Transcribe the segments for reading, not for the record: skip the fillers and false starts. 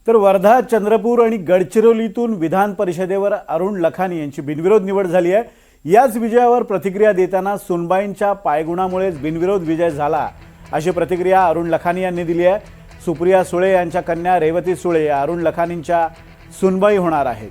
तर वर्धा, चंद्रपूर आणि गडचिरोलीतून विधान परिषदेवर अरुण लखानी यांची बिनविरोध निवड झाली आहे। याच विजयावर प्रतिक्रिया देताना सुनबाईंच्या पायगुणामुळेच बिनविरोध विजय झाला अशी प्रतिक्रिया अरुण लखानी यांनी दिली आहे। सुप्रिया सुळे यांच्या कन्या रेवती सुळे या अरुण लखानींच्या सुनबाई होणार आहेत।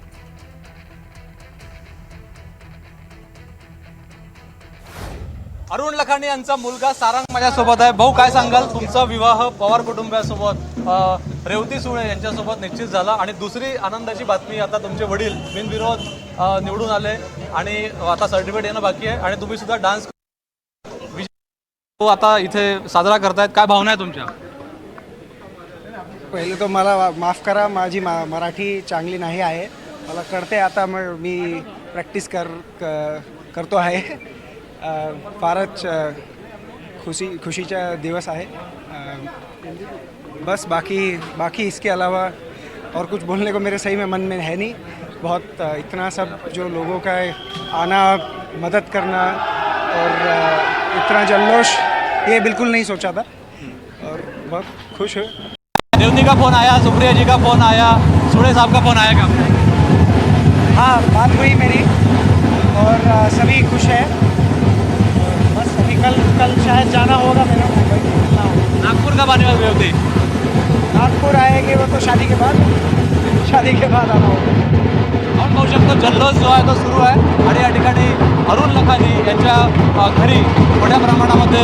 अरुण लखानी यांचा मुलगा सारंग माझ्यासोबत आहे। भाऊ, काय सांगाल, तुमचा विवाह पवार कुटुंबासोबत रेवती सुळे यांच्यासोबत निश्चित झाला आणि दुसरी आनंदाची बातमी, आता तुमचे वडील बिनविरोध निवडून आले आणि आता सर्टिफिकेट येणं बाकी आहे आणि तुम्ही सुद्धा डान्स आता इथे साजरा करतायत। काय भावना आहे तुमच्या? पहिले तो मला माफ करा, माझी मराठी चांगली नाही आहे, मला कळते आता, मी प्रॅक्टिस करतो आहे। फारच खुशीचा दिवस आहे। बस बाकी इसके अलावा और कुछ बोलने को मेरे सही में मन में है नहीं। बहुत इतना सब जो लोगों का आना, मदद करना और इतना जल्लोश, ये बिल्कुल नहीं सोचा था और बहुत खुश हूँ। रेवती का फोन आया, सुप्रिया जी का फोन आया, सुळे साहब का फोन आया क्या? हाँ, बात हुई मेरी और सभी खुश है। बस अभी कल शायद जाना होगा मेरा मुंबई, मिलना होगा। नागपुर कब आने वाली रेवती? नागपुर आएंगे वो तो शादी के बाद आना होगा। आपण पाहू शकतो जल्लोष जो आहे तो सुरू आहे आणि या ठिकाणी अरुण लखानी यांच्या घरी मोठ्या प्रमाणामध्ये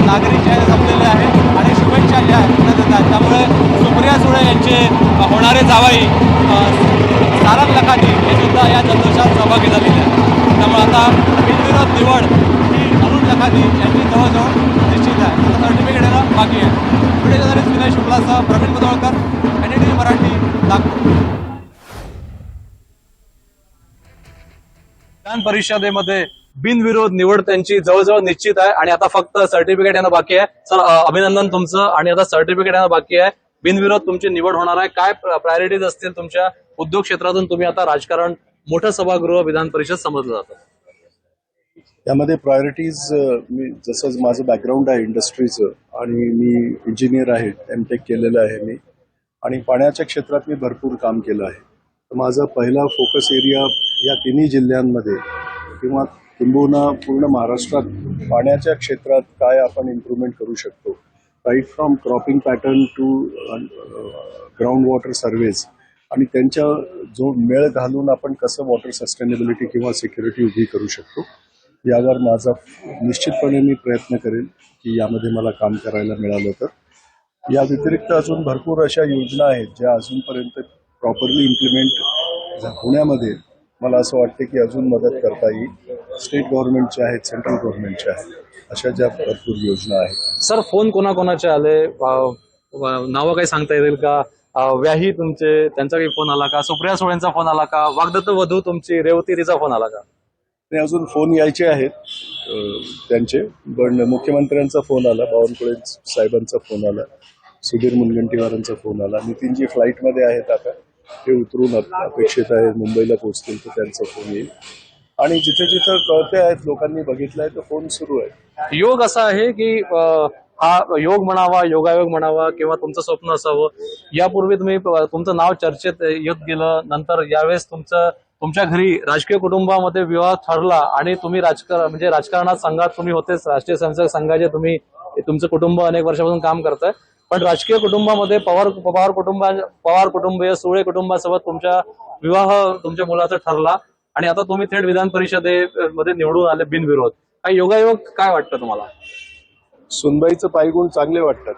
नागरिक जे जमलेले आहेत आणि शुभेच्छा ज्या देण्यात येतात। त्यामुळे सुप्रिया सुळे यांचे होणारे जावई सारंग लखानी हे सुद्धा या जल्लोषात सहभागी झालेले आहेत। त्यामुळे आता बिनविरोध निवड ही अरुण लखानी यांची जवळजवळ निश्चित आहे। आता सर्टिफिकेट येणं बाकी आहे। व्हिडिओ जर्नलिस्ट विनय शुक्लासह प्रवीण मुदोळकर, NDTV मराठी, नागपूर। विधान परिषदेमध्ये बिनविरोध निवड त्यांची जवळजवळ निश्चित आहे आणि आता फक्त सर्टिफिकेट येणं बाकी आहे। सर, अभिनंदन तुमचं। आणि आता सर्टिफिकेट येणं बाकी आहे, बिनविरोध तुमची निवड होणार आहे। काय प्रायोरिटीज असतील तुमच्या? उद्योग क्षेत्रातून तुम्ही आता राजकारण, मोठं सभागृह, विधान परिषद समजलं जातं, त्यामध्ये प्रायोरिटीज, मी जसं माझं बॅकग्राऊंड आहे इंडस्ट्रीचं आणि मी इंजिनियर आहे, MTech केलेलं आहे मी, आणि पाण्याच्या क्षेत्रात मी भरपूर काम केलं आहे। तर माझा पहिला फोकस एरिया या तिन्ही जिल्ह्यांमध्ये किंवा किंबहुना पूर्ण महाराष्ट्रात पाण्याच्या क्षेत्रात काय आपण इम्प्रूव्हमेंट करू शकतो, right from cropping pattern to ground water surveys, आणि त्यांच्या जो मेळ घालून आपण कसं वॉटर सस्टेनेबिलिटी किंवा सिक्युरिटी उभी करू शकतो, यावर माझा निश्चितपणे मी प्रयत्न करेन की यामध्ये मला काम करायला मिळालं तर। या व्यतिरिक्त अजून भरपूर अशा योजना आहेत ज्या अजूनपर्यंत प्रॉपरली इम्प्लिमेंट होण्यामध्ये मला असं वाटतं की अजून मदत करता येईल। स्टेट गव्हर्नमेंटच्या आहेत, सेंट्रल गव्हर्नमेंटच्या आहेत, अशा ज्या भरपूर योजना आहेत। सर, फोन कोणाकोणाचे आले, नावं काही सांगता येतील का? व्याही तुमचे, त्यांचा काही फोन आला का? सुप्रिया सुळेंचा फोन आला का? वाग्दत्त वधू तुमची रेवती, तिचा फोन आला का? ते अजून फोन यायचे आहेत त्यांचे, पण मुख्यमंत्र्यांचा फोन आला, बावनकुळे साहेबांचा फोन आला, सुधीर मुनगंटीवारांचा फोन आला, नितीनजी फ्लाईटमध्ये आहेत, आता ते उतरून अपेक्षित आहे मुंबईला पोहोचतील, तर त्यांचा फोन येईल। आणि जिथे जिथे कळते आहेत, लोकांनी बघितलंय, तर फोन सुरू आहे। योग असा आहे की हा योग म्हणावा, योगायोग म्हणावा किंवा तुमचं स्वप्न असावं, यापूर्वी तुम्ही तुमचं नाव चर्चेत येत गेलं, नंतर यावेळेस तुमच्या घरी राजकीय कुटुंबामध्ये विवाह ठरला आणि तुम्ही राजकारणात संघात तुम्ही होतेच, राष्ट्रीय स्वयंसेवक संघाचे तुम्ही, तुमचं कुटुंब अनेक वर्षापासून काम करताय, पण राजकीय कुटुंबामध्ये पवार कुटुंबीय, सुळे कुटुंबासोबत तुमचा विवाह तुमच्या मुलाचा ठरला आणि आता तुम्ही थेट विधान परिषदेमध्ये निवडून आले बिनविरोध। काय योगायोग, काय वाटतं तुम्हाला? सुनबाईचं पायगुण चांगले वाटतात।